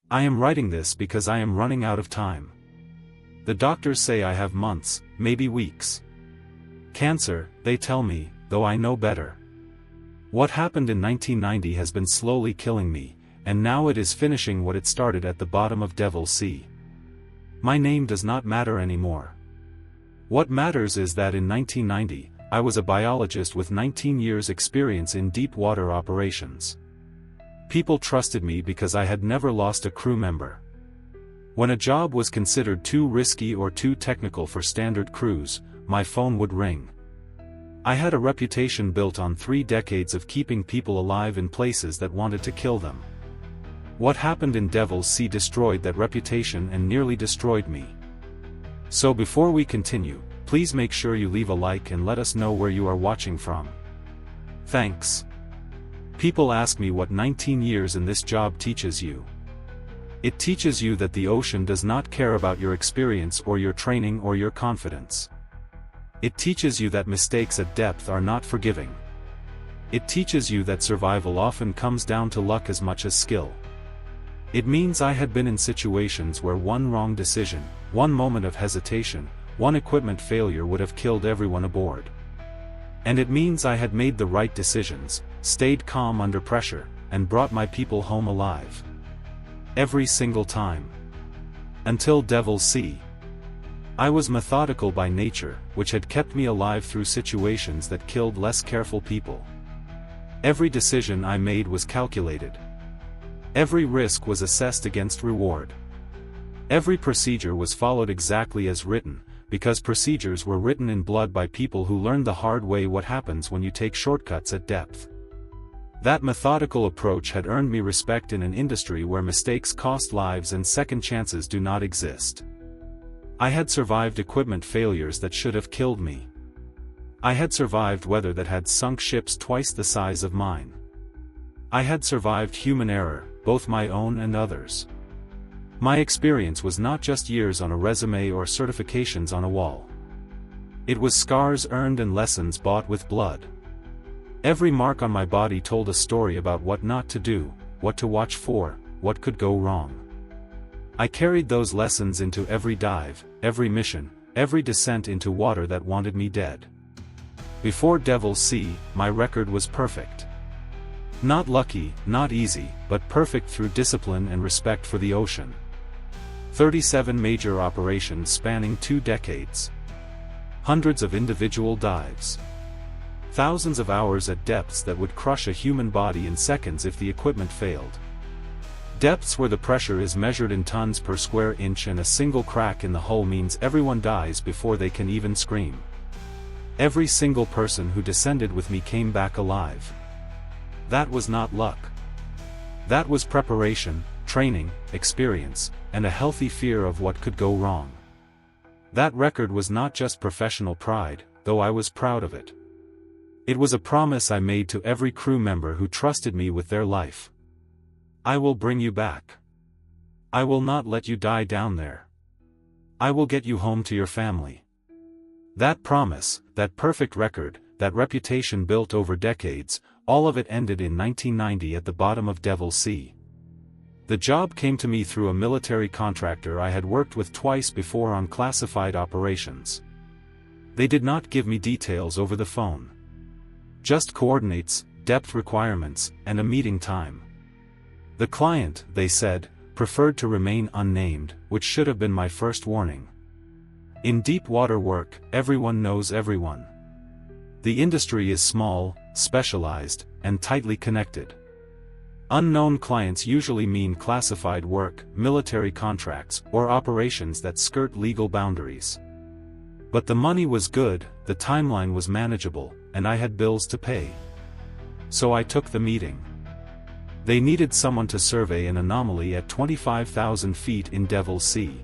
I am writing this because I am running out of time. The doctors say I have months, maybe weeks. Cancer, they tell me, though I know better. What happened in 1990 has been slowly killing me, and now it is finishing what it started at the bottom of Devil's Sea. My name does not matter anymore. What matters is that in 1990, I was a biologist with 19 years' experience in deep water operations. People trusted me because I had never lost a crew member. When a job was considered too risky or too technical for standard crews, my phone would ring. I had a reputation built on 3 decades of keeping people alive in places that wanted to kill them. What happened in Devil's Sea destroyed that reputation and nearly destroyed me. So before we continue, please make sure you leave a like and let us know where you are watching from. Thanks. People ask me what 19 years in this job teaches you. It teaches you that the ocean does not care about your experience or your training or your confidence. It teaches you that mistakes at depth are not forgiving. It teaches you that survival often comes down to luck as much as skill. It means I had been in situations where one wrong decision, one moment of hesitation, one equipment failure would have killed everyone aboard. And it means I had made the right decisions, stayed calm under pressure, and brought my people home alive. Every single time. Until Devil's Sea. I was methodical by nature, which had kept me alive through situations that killed less careful people. Every decision I made was calculated. Every risk was assessed against reward. Every procedure was followed exactly as written, because procedures were written in blood by people who learned the hard way what happens when you take shortcuts at depth. That methodical approach had earned me respect in an industry where mistakes cost lives and second chances do not exist. I had survived equipment failures that should have killed me. I had survived weather that had sunk ships twice the size of mine. I had survived human error, both my own and others. My experience was not just years on a resume or certifications on a wall. It was scars earned and lessons bought with blood. Every mark on my body told a story about what not to do, what to watch for, what could go wrong. I carried those lessons into every dive, every mission, every descent into water that wanted me dead. Before Devil's Sea, my record was perfect. Not lucky, not easy, but perfect through discipline and respect for the ocean. 37 major operations spanning 2 decades. Hundreds of individual dives. Thousands of hours at depths that would crush a human body in seconds if the equipment failed. Depths where the pressure is measured in tons per square inch and a single crack in the hull means everyone dies before they can even scream. Every single person who descended with me came back alive. That was not luck. That was preparation, training, experience, and a healthy fear of what could go wrong. That record was not just professional pride, though I was proud of it. It was a promise I made to every crew member who trusted me with their life. I will bring you back. I will not let you die down there. I will get you home to your family. That promise, that perfect record, that reputation built over decades, all of it ended in 1990 at the bottom of Devil's Sea. The job came to me through a military contractor I had worked with twice before on classified operations. They did not give me details over the phone. Just coordinates, depth requirements, and a meeting time. The client, they said, preferred to remain unnamed, which should have been my first warning. In deep water work, everyone knows everyone. The industry is small, specialized, and tightly connected. Unknown clients usually mean classified work, military contracts, or operations that skirt legal boundaries. But the money was good, the timeline was manageable, and I had bills to pay. So I took the meeting. They needed someone to survey an anomaly at 25,000 feet in Devil's Sea.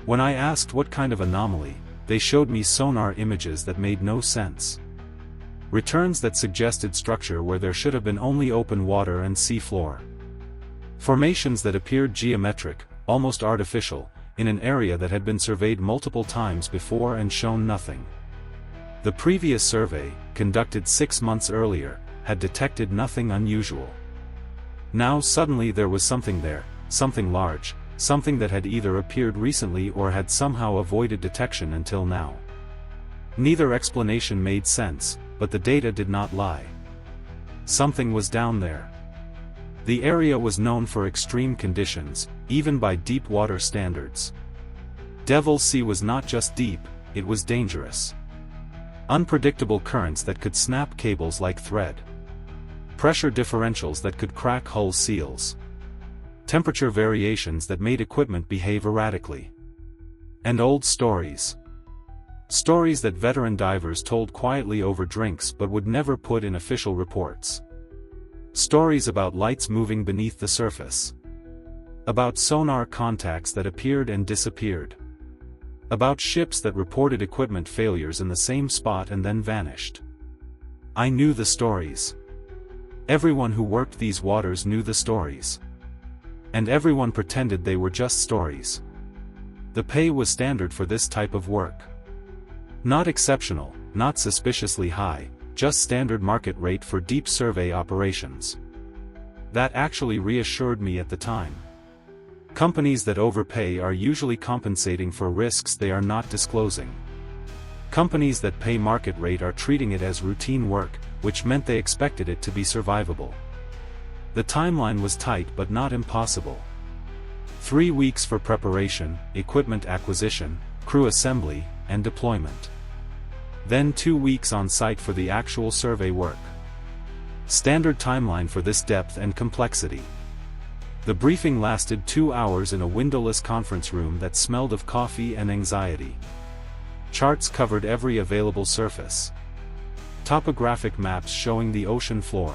When I asked what kind of anomaly, they showed me sonar images that made no sense. Returns that suggested structure where there should have been only open water and sea floor. Formations that appeared geometric, almost artificial, in an area that had been surveyed multiple times before and shown nothing. The previous survey, conducted 6 months earlier, had detected nothing unusual. Now suddenly there was something there, something large, something that had either appeared recently or had somehow avoided detection until now. Neither explanation made sense, but the data did not lie. Something was down there. The area was known for extreme conditions, even by deep water standards. Devil's Sea was not just deep, it was dangerous. Unpredictable currents that could snap cables like thread. Pressure differentials that could crack hull seals. Temperature variations that made equipment behave erratically. And old stories. Stories that veteran divers told quietly over drinks but would never put in official reports. Stories about lights moving beneath the surface. About sonar contacts that appeared and disappeared. About ships that reported equipment failures in the same spot and then vanished. I knew the stories. Everyone who worked these waters knew the stories. And everyone pretended they were just stories. The pay was standard for this type of work. Not exceptional, not suspiciously high, just standard market rate for deep survey operations. That actually reassured me at the time. Companies that overpay are usually compensating for risks they are not disclosing. Companies that pay market rate are treating it as routine work, which meant they expected it to be survivable. The timeline was tight but not impossible. 3 weeks for preparation, equipment acquisition, crew assembly, and deployment. Then 2 weeks on site for the actual survey work. Standard timeline for this depth and complexity. The briefing lasted 2 hours in a windowless conference room that smelled of coffee and anxiety. Charts covered every available surface. Topographic maps showing the ocean floor.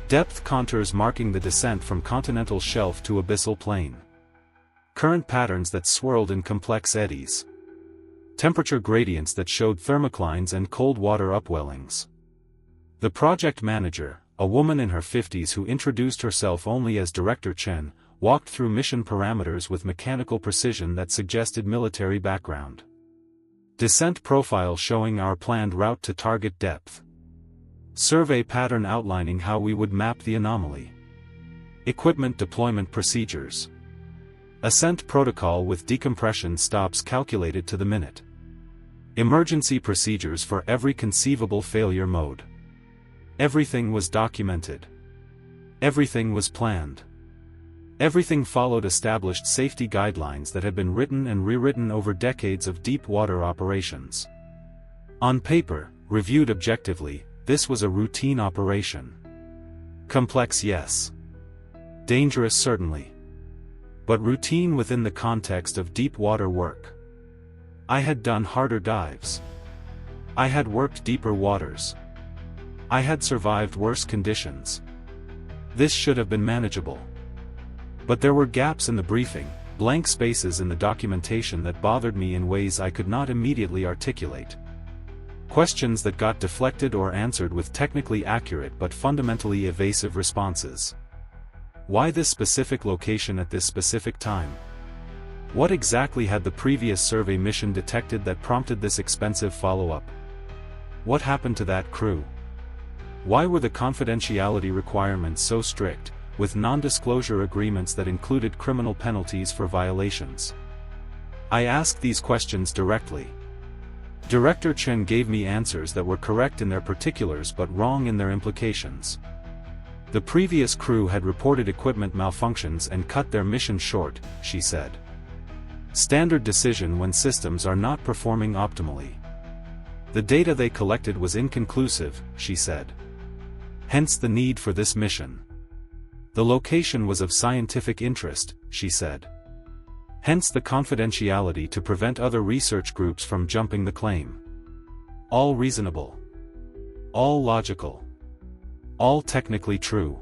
Depth contours marking the descent from continental shelf to abyssal plain. Current patterns that swirled in complex eddies. Temperature gradients that showed thermoclines and cold water upwellings. The project manager, a woman in her 50s who introduced herself only as Director Chen, walked through mission parameters with mechanical precision that suggested military background. Descent profile showing our planned route to target depth. Survey pattern outlining how we would map the anomaly. Equipment deployment procedures. Ascent protocol with decompression stops calculated to the minute. Emergency procedures for every conceivable failure mode. Everything was documented. Everything was planned. Everything followed established safety guidelines that had been written and rewritten over decades of deep water operations. On paper, reviewed objectively, this was a routine operation. Complex, yes. Dangerous, certainly. But routine within the context of deep water work. I had done harder dives. I had worked deeper waters. I had survived worse conditions. This should have been manageable. But there were gaps in the briefing, blank spaces in the documentation that bothered me in ways I could not immediately articulate. Questions that got deflected or answered with technically accurate but fundamentally evasive responses. Why this specific location at this specific time? What exactly had the previous survey mission detected that prompted this expensive follow-up? What happened to that crew? Why were the confidentiality requirements so strict, with non-disclosure agreements that included criminal penalties for violations? I asked these questions directly. Director Chen gave me answers that were correct in their particulars but wrong in their implications. The previous crew had reported equipment malfunctions and cut their mission short, she said. Standard decision when systems are not performing optimally. The data they collected was inconclusive, she said. Hence the need for this mission. The location was of scientific interest, she said. Hence the confidentiality to prevent other research groups from jumping the claim. All reasonable. All logical. All technically true.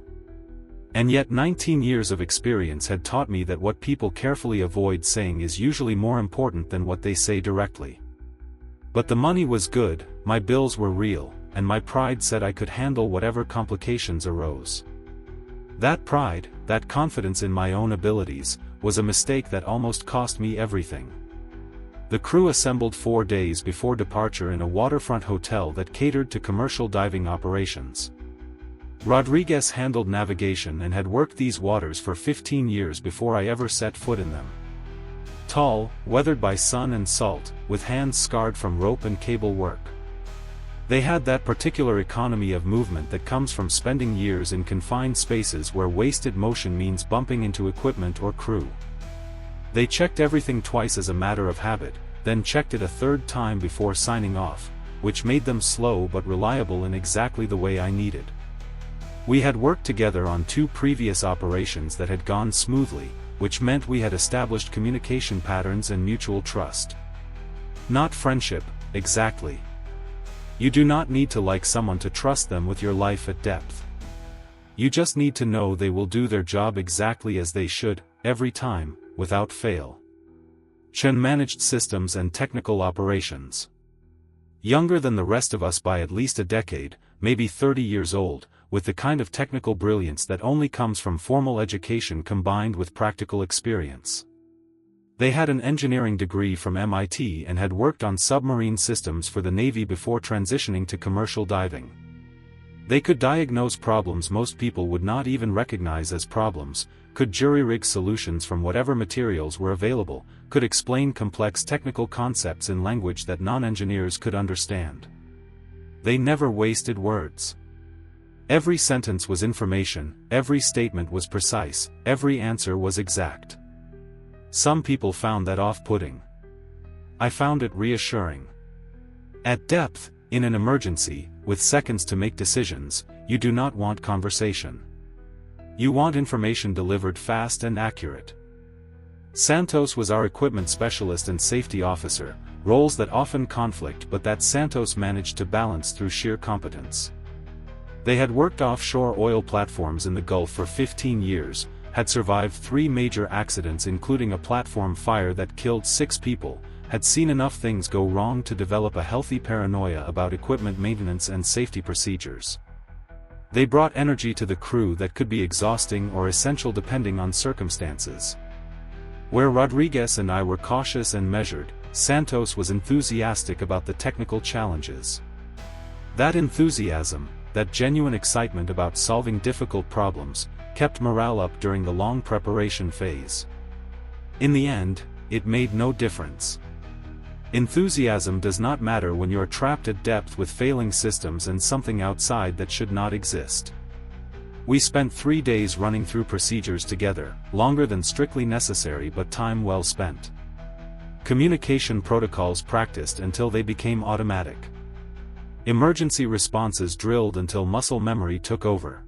And yet 19 years of experience had taught me that what people carefully avoid saying is usually more important than what they say directly. But the money was good, my bills were real, and my pride said I could handle whatever complications arose. That pride, that confidence in my own abilities, was a mistake that almost cost me everything. The crew assembled 4 days before departure in a waterfront hotel that catered to commercial diving operations. Rodriguez handled navigation and had worked these waters for 15 years before I ever set foot in them. Tall, weathered by sun and salt, with hands scarred from rope and cable work. They had that particular economy of movement that comes from spending years in confined spaces where wasted motion means bumping into equipment or crew. They checked everything twice as a matter of habit, then checked it a third time before signing off, which made them slow but reliable in exactly the way I needed. We had worked together on 2 previous operations that had gone smoothly, which meant we had established communication patterns and mutual trust. Not friendship, exactly. You do not need to like someone to trust them with your life at depth. You just need to know they will do their job exactly as they should, every time, without fail. Chen managed systems and technical operations. Younger than the rest of us by at least a decade, maybe 30 years old, with the kind of technical brilliance that only comes from formal education combined with practical experience. They had an engineering degree from MIT and had worked on submarine systems for the Navy before transitioning to commercial diving. They could diagnose problems most people would not even recognize as problems, could jury-rig solutions from whatever materials were available, could explain complex technical concepts in language that non-engineers could understand. They never wasted words. Every sentence was information, every statement was precise, every answer was exact. Some people found that off-putting. I found it reassuring. At depth, in an emergency, with seconds to make decisions, you do not want conversation. You want information delivered fast and accurate. Santos was our equipment specialist and safety officer, roles that often conflict but that Santos managed to balance through sheer competence. They had worked offshore oil platforms in the Gulf for 15 years, had survived 3 major accidents including a platform fire that killed 6 people, had seen enough things go wrong to develop a healthy paranoia about equipment maintenance and safety procedures. They brought energy to the crew that could be exhausting or essential depending on circumstances. Where Rodriguez and I were cautious and measured, Santos was enthusiastic about the technical challenges. That enthusiasm, that genuine excitement about solving difficult problems, kept morale up during the long preparation phase. In the end, it made no difference. Enthusiasm does not matter when you're trapped at depth with failing systems and something outside that should not exist. We spent 3 days running through procedures together, longer than strictly necessary but time well spent. Communication protocols practiced until they became automatic. Emergency responses drilled until muscle memory took over.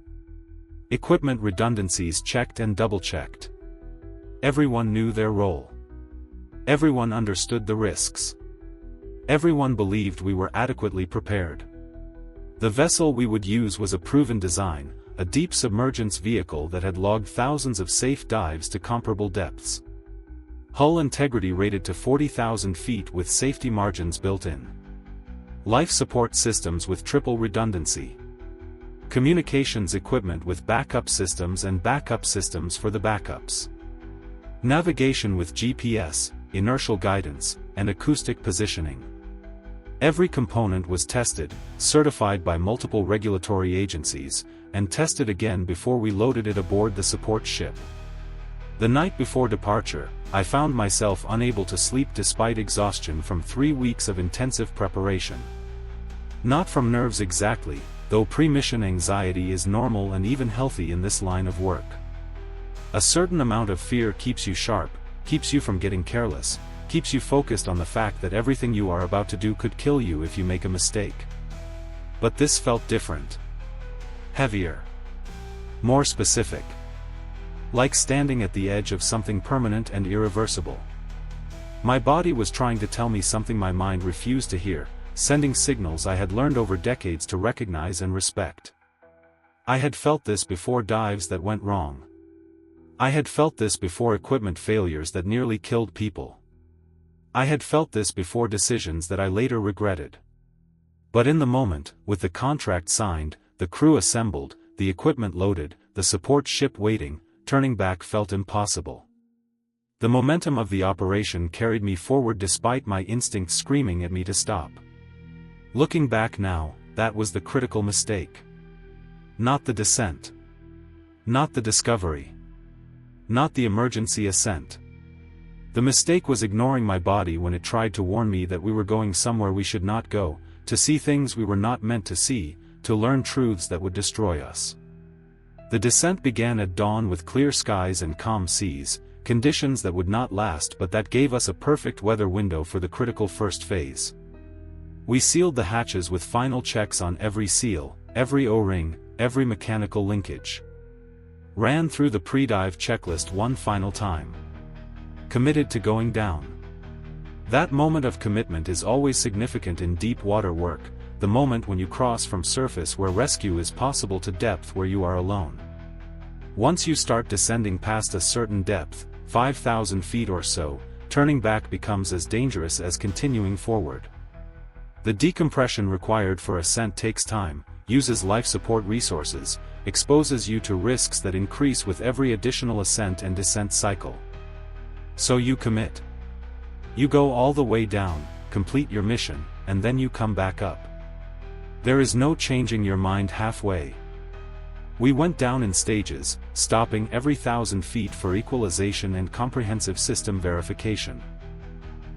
Equipment redundancies checked and double-checked. Everyone knew their role. Everyone understood the risks. Everyone believed we were adequately prepared. The vessel we would use was a proven design, a deep submergence vehicle that had logged thousands of safe dives to comparable depths. Hull integrity rated to 40,000 feet with safety margins built in. Life support systems with triple redundancy. Communications equipment with backup systems and backup systems for the backups. Navigation with GPS, inertial guidance, and acoustic positioning. Every component was tested, certified by multiple regulatory agencies, and tested again before we loaded it aboard the support ship. The night before departure, I found myself unable to sleep despite exhaustion from 3 weeks of intensive preparation. Not from nerves exactly, though pre-mission anxiety is normal and even healthy in this line of work. A certain amount of fear keeps you sharp, keeps you from getting careless, keeps you focused on the fact that everything you are about to do could kill you if you make a mistake. But this felt different. Heavier. More specific. Like standing at the edge of something permanent and irreversible. My body was trying to tell me something my mind refused to hear, sending signals I had learned over decades to recognize and respect. I had felt this before dives that went wrong. I had felt this before equipment failures that nearly killed people. I had felt this before decisions that I later regretted. But in the moment, with the contract signed, the crew assembled, the equipment loaded, the support ship waiting, turning back felt impossible. The momentum of the operation carried me forward despite my instinct screaming at me to stop. Looking back now, that was the critical mistake. Not the descent. Not the discovery. Not the emergency ascent. The mistake was ignoring my body when it tried to warn me that we were going somewhere we should not go, to see things we were not meant to see, to learn truths that would destroy us. The descent began at dawn with clear skies and calm seas, conditions that would not last but that gave us a perfect weather window for the critical first phase. We sealed the hatches with final checks on every seal, every O-ring, every mechanical linkage. Ran through the pre-dive checklist one final time. Committed to going down. That moment of commitment is always significant in deep water work, the moment when you cross from surface where rescue is possible to depth where you are alone. Once you start descending past a certain depth, 5,000 feet or so, turning back becomes as dangerous as continuing forward. The decompression required for ascent takes time, uses life support resources, exposes you to risks that increase with every additional ascent and descent cycle. So you commit. You go all the way down, complete your mission, and then you come back up. There is no changing your mind halfway. We went down in stages, stopping every 1,000 feet for equalization and comprehensive system verification.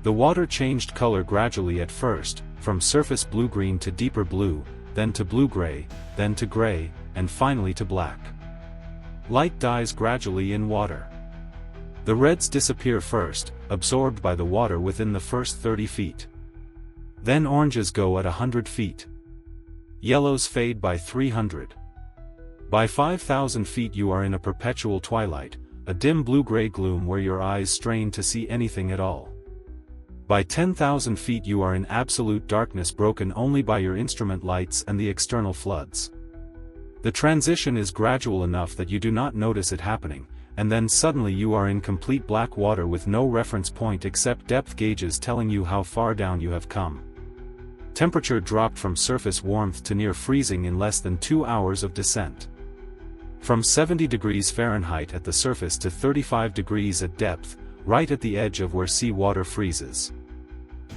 The water changed color gradually at first, from surface blue-green to deeper blue, then to blue-gray, then to gray, and finally to black. Light dies gradually in water. The reds disappear first, absorbed by the water within the first 30 feet. Then oranges go at 100 feet. Yellows fade by 300. By 5,000 feet you are in a perpetual twilight, a dim blue-gray gloom where your eyes strain to see anything at all. By 10,000 feet you are in absolute darkness broken only by your instrument lights and the external floods. The transition is gradual enough that you do not notice it happening, and then suddenly you are in complete black water with no reference point except depth gauges telling you how far down you have come. Temperature dropped from surface warmth to near freezing in less than 2 hours of descent. From 70 degrees Fahrenheit at the surface to 35 degrees at depth, right at the edge of where sea water freezes.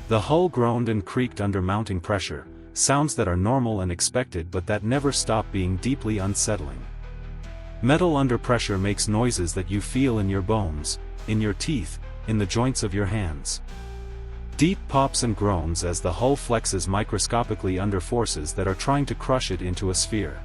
The hull groaned and creaked under mounting pressure, sounds that are normal and expected but that never stop being deeply unsettling. Metal under pressure makes noises that you feel in your bones, in your teeth, in the joints of your hands. Deep pops and groans as the hull flexes microscopically under forces that are trying to crush it into a sphere.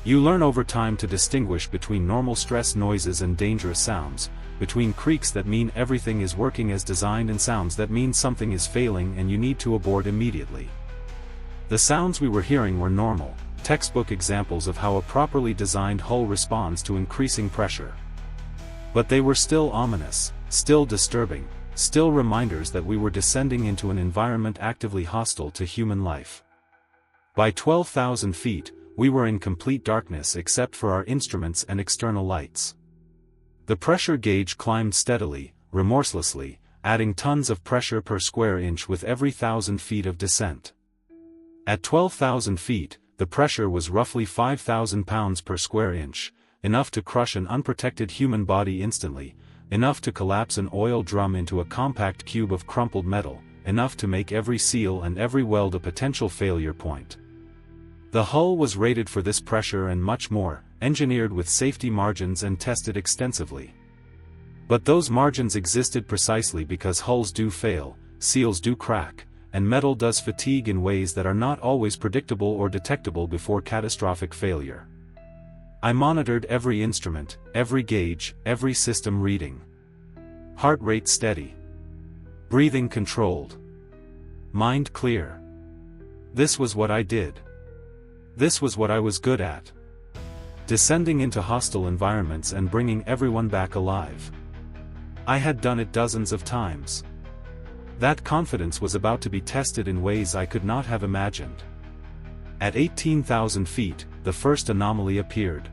You learn over time to distinguish between normal stress noises and dangerous sounds, between creaks that mean everything is working as designed and sounds that mean something is failing and you need to abort immediately. The sounds we were hearing were normal, textbook examples of how a properly designed hull responds to increasing pressure. But they were still ominous, still disturbing, still reminders that we were descending into an environment actively hostile to human life. By 12,000 feet, we were in complete darkness except for our instruments and external lights. The pressure gauge climbed steadily, remorselessly, adding tons of pressure per square inch with every 1,000 feet of descent. At 12,000 feet, the pressure was roughly 5,000 pounds per square inch, enough to crush an unprotected human body instantly, enough to collapse an oil drum into a compact cube of crumpled metal, enough to make every seal and every weld a potential failure point. The hull was rated for this pressure and much more, engineered with safety margins and tested extensively. But those margins existed precisely because hulls do fail, seals do crack, and metal does fatigue in ways that are not always predictable or detectable before catastrophic failure. I monitored every instrument, every gauge, every system reading. Heart rate steady. Breathing controlled. Mind clear. This was what I did. This was what I was good at. Descending into hostile environments and bringing everyone back alive. I had done it dozens of times. That confidence was about to be tested in ways I could not have imagined. At 18,000 feet, the first anomaly appeared.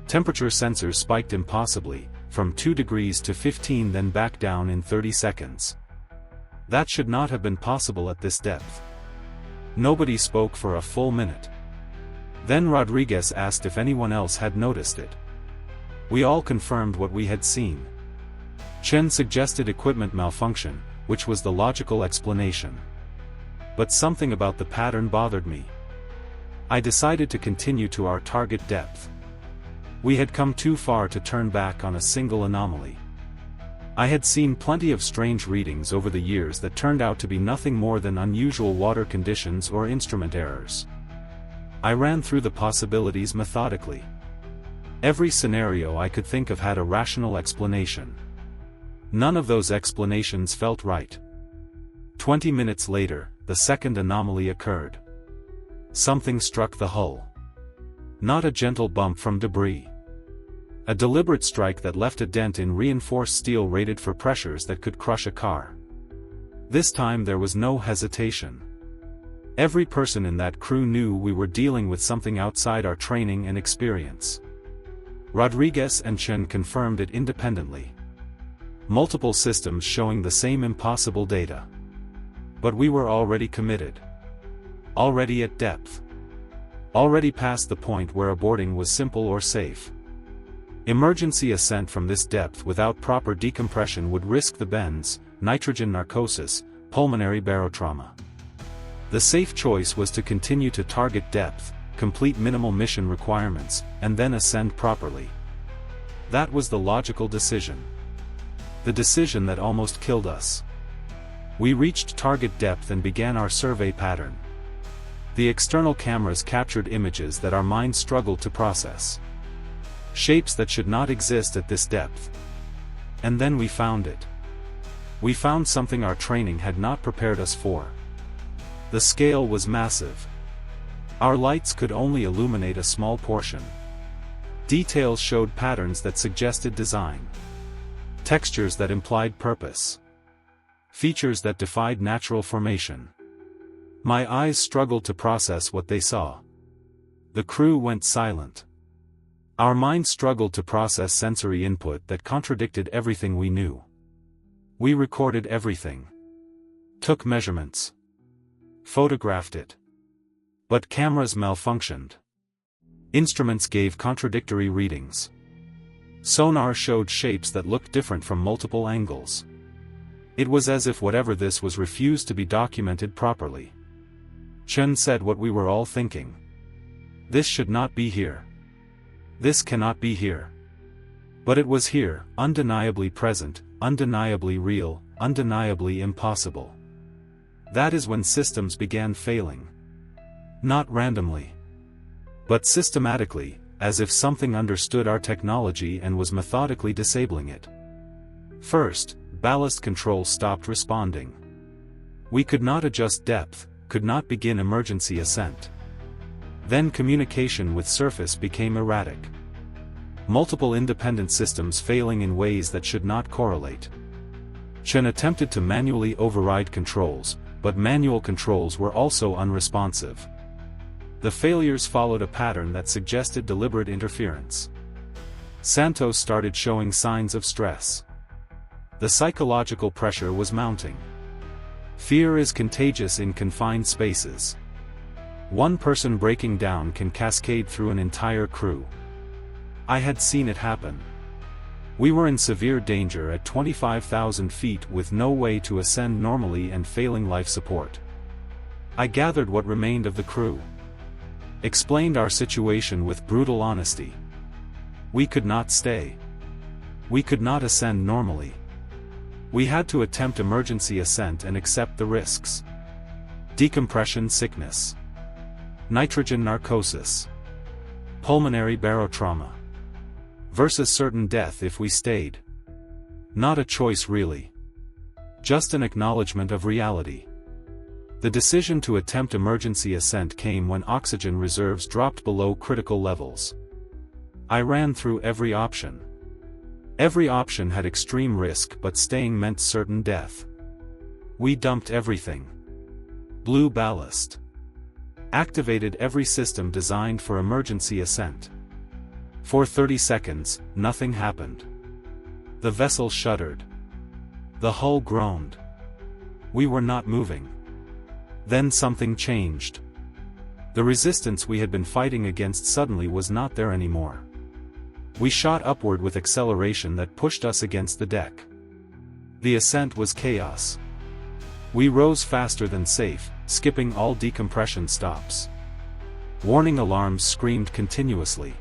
Temperature sensors spiked impossibly, from 2 degrees to 15 then back down in 30 seconds. That should not have been possible at this depth. Nobody spoke for a full minute. Then Rodriguez asked if anyone else had noticed it. We all confirmed what we had seen. Chen suggested equipment malfunction, which was the logical explanation. But something about the pattern bothered me. I decided to continue to our target depth. We had come too far to turn back on a single anomaly. I had seen plenty of strange readings over the years that turned out to be nothing more than unusual water conditions or instrument errors. I ran through the possibilities methodically. Every scenario I could think of had a rational explanation. None of those explanations felt right. 20 minutes later, the second anomaly occurred. Something struck the hull. Not a gentle bump from debris. A deliberate strike that left a dent in reinforced steel rated for pressures that could crush a car. This time there was no hesitation. Every person in that crew knew we were dealing with something outside our training and experience. Rodriguez and Chen confirmed it independently. Multiple systems showing the same impossible data. But we were already committed. Already at depth. Already past the point where aborting was simple or safe. Emergency ascent from this depth without proper decompression would risk the bends, nitrogen narcosis, pulmonary barotrauma. The safe choice was to continue to target depth, complete minimal mission requirements, and then ascend properly. That was the logical decision. The decision that almost killed us. We reached target depth and began our survey pattern. The external cameras captured images that our minds struggled to process. Shapes that should not exist at this depth. And then we found it. We found something our training had not prepared us for. The scale was massive. Our lights could only illuminate a small portion. Details showed patterns that suggested design. Textures that implied purpose. Features that defied natural formation. My eyes struggled to process what they saw. The crew went silent. Our minds struggled to process sensory input that contradicted everything we knew. We recorded everything. Took measurements. Photographed it. But cameras malfunctioned. Instruments gave contradictory readings. Sonar showed shapes that looked different from multiple angles. It was as if whatever this was refused to be documented properly. Chen said what we were all thinking. This should not be here. This cannot be here. But it was here, undeniably present, undeniably real, undeniably impossible. That is when systems began failing. Not randomly. But systematically, as if something understood our technology and was methodically disabling it. First, ballast control stopped responding. We could not adjust depth, could not begin emergency ascent. Then communication with surface became erratic. Multiple independent systems failing in ways that should not correlate. Chen attempted to manually override controls, but manual controls were also unresponsive. The failures followed a pattern that suggested deliberate interference. Santos started showing signs of stress. The psychological pressure was mounting. Fear is contagious in confined spaces. One person breaking down can cascade through an entire crew. I had seen it happen. We were in severe danger at 25,000 feet with no way to ascend normally and failing life support. I gathered what remained of the crew. Explained our situation with brutal honesty. We could not stay. We could not ascend normally. We had to attempt emergency ascent and accept the risks. Decompression sickness. Nitrogen narcosis. Pulmonary barotrauma. Versus certain death if we stayed. Not a choice really. Just an acknowledgement of reality. The decision to attempt emergency ascent came when oxygen reserves dropped below critical levels. I ran through every option. Every option had extreme risk, but staying meant certain death. We dumped everything. Blew ballast. Activated every system designed for emergency ascent. For 30 seconds, nothing happened. The vessel shuddered. The hull groaned. We were not moving. Then something changed. The resistance we had been fighting against suddenly was not there anymore. We shot upward with acceleration that pushed us against the deck. The ascent was chaos. We rose faster than safe, skipping all decompression stops. Warning alarms screamed continuously.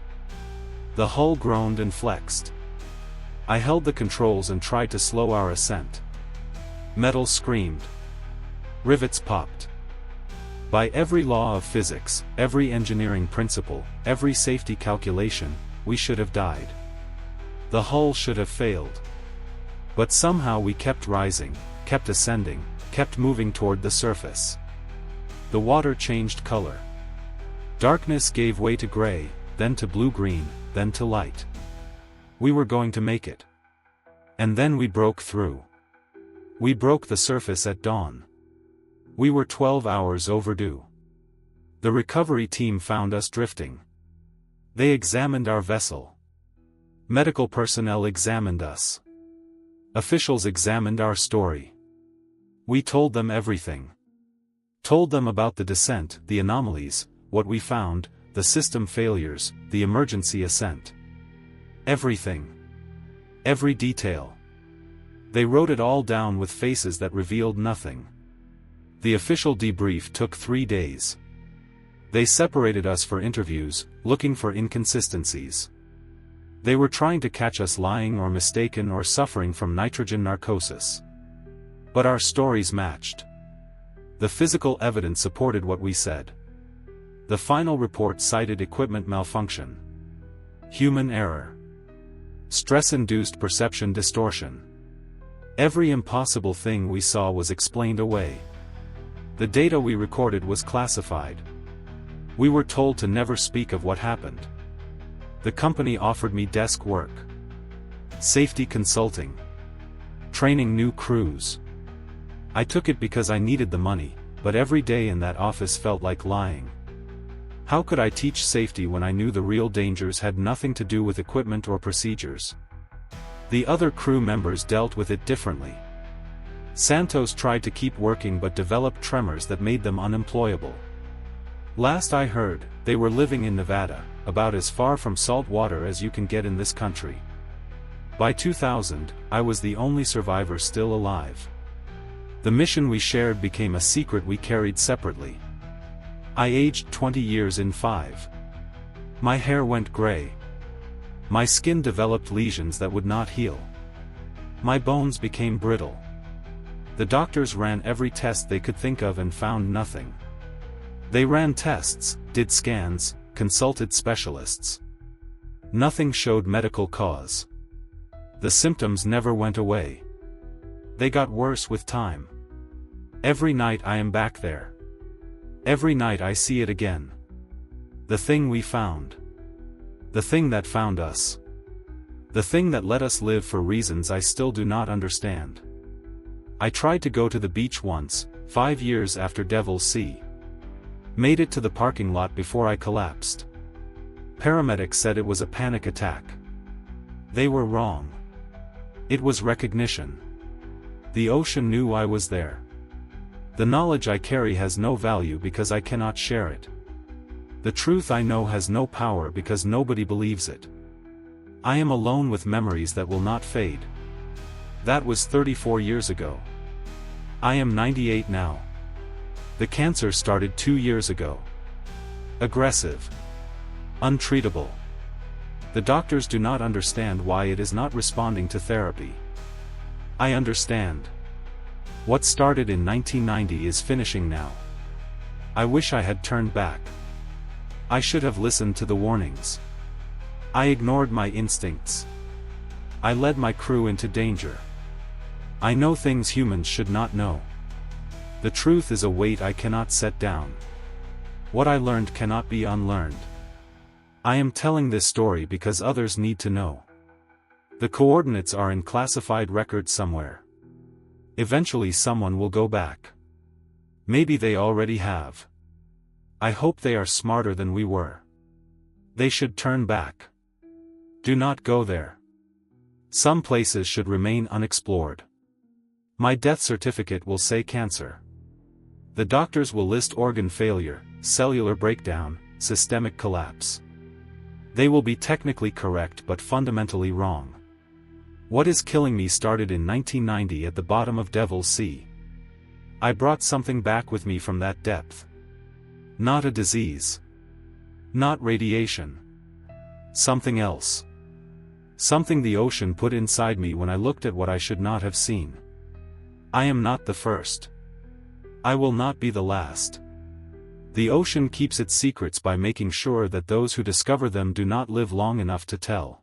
The hull groaned and flexed. I held the controls and tried to slow our ascent. Metal screamed. Rivets popped. By every law of physics, every engineering principle, every safety calculation, we should have died. The hull should have failed. But somehow we kept rising, kept ascending, kept moving toward the surface. The water changed color. Darkness gave way to gray, then to blue-green, then to light. We were going to make it. And then we broke through. We broke the surface at dawn. We were 12 hours overdue. The recovery team found us drifting. They examined our vessel. Medical personnel examined us. Officials examined our story. We told them everything. Told them about the descent, the anomalies, what we found, the system failures, the emergency ascent. Everything. Every detail. They wrote it all down with faces that revealed nothing. The official debrief took 3 days. They separated us for interviews, looking for inconsistencies. They were trying to catch us lying or mistaken or suffering from nitrogen narcosis. But our stories matched. The physical evidence supported what we said. The final report cited equipment malfunction, human error, stress-induced perception distortion. Every impossible thing we saw was explained away. The data we recorded was classified. We were told to never speak of what happened. The company offered me desk work, safety consulting, training new crews. I took it because I needed the money, but every day in that office felt like lying. How could I teach safety when I knew the real dangers had nothing to do with equipment or procedures? The other crew members dealt with it differently. Santos tried to keep working but developed tremors that made them unemployable. Last I heard, they were living in Nevada, about as far from salt water as you can get in this country. By 2000, I was the only survivor still alive. The mission we shared became a secret we carried separately. I aged 20 years in 5. My hair went gray. My skin developed lesions that would not heal. My bones became brittle. The doctors ran every test they could think of and found nothing. They ran tests, did scans, consulted specialists. Nothing showed medical cause. The symptoms never went away. They got worse with time. Every night I am back there. Every night I see it again. The thing we found. The thing that found us. The thing that let us live for reasons I still do not understand. I tried to go to the beach once, 5 years after Devil's Sea. Made it to the parking lot before I collapsed. Paramedics said it was a panic attack. They were wrong. It was recognition. The ocean knew I was there. The knowledge I carry has no value because I cannot share it. The truth I know has no power because nobody believes it. I am alone with memories that will not fade. That was 34 years ago. I am 98 now. The cancer started 2 years ago. Aggressive. Untreatable. The doctors do not understand why it is not responding to therapy. I understand. What started in 1990 is finishing now. I wish I had turned back. I should have listened to the warnings. I ignored my instincts. I led my crew into danger. I know things humans should not know. The truth is a weight I cannot set down. What I learned cannot be unlearned. I am telling this story because others need to know. The coordinates are in classified records somewhere. Eventually someone will go back. Maybe they already have. I hope they are smarter than we were. They should turn back. Do not go there. Some places should remain unexplored. My death certificate will say cancer. The doctors will list organ failure, cellular breakdown, systemic collapse. They will be technically correct but fundamentally wrong. What is killing me started in 1990 at the bottom of Devil's Sea. I brought something back with me from that depth. Not a disease. Not radiation. Something else. Something the ocean put inside me when I looked at what I should not have seen. I am not the first. I will not be the last. The ocean keeps its secrets by making sure that those who discover them do not live long enough to tell.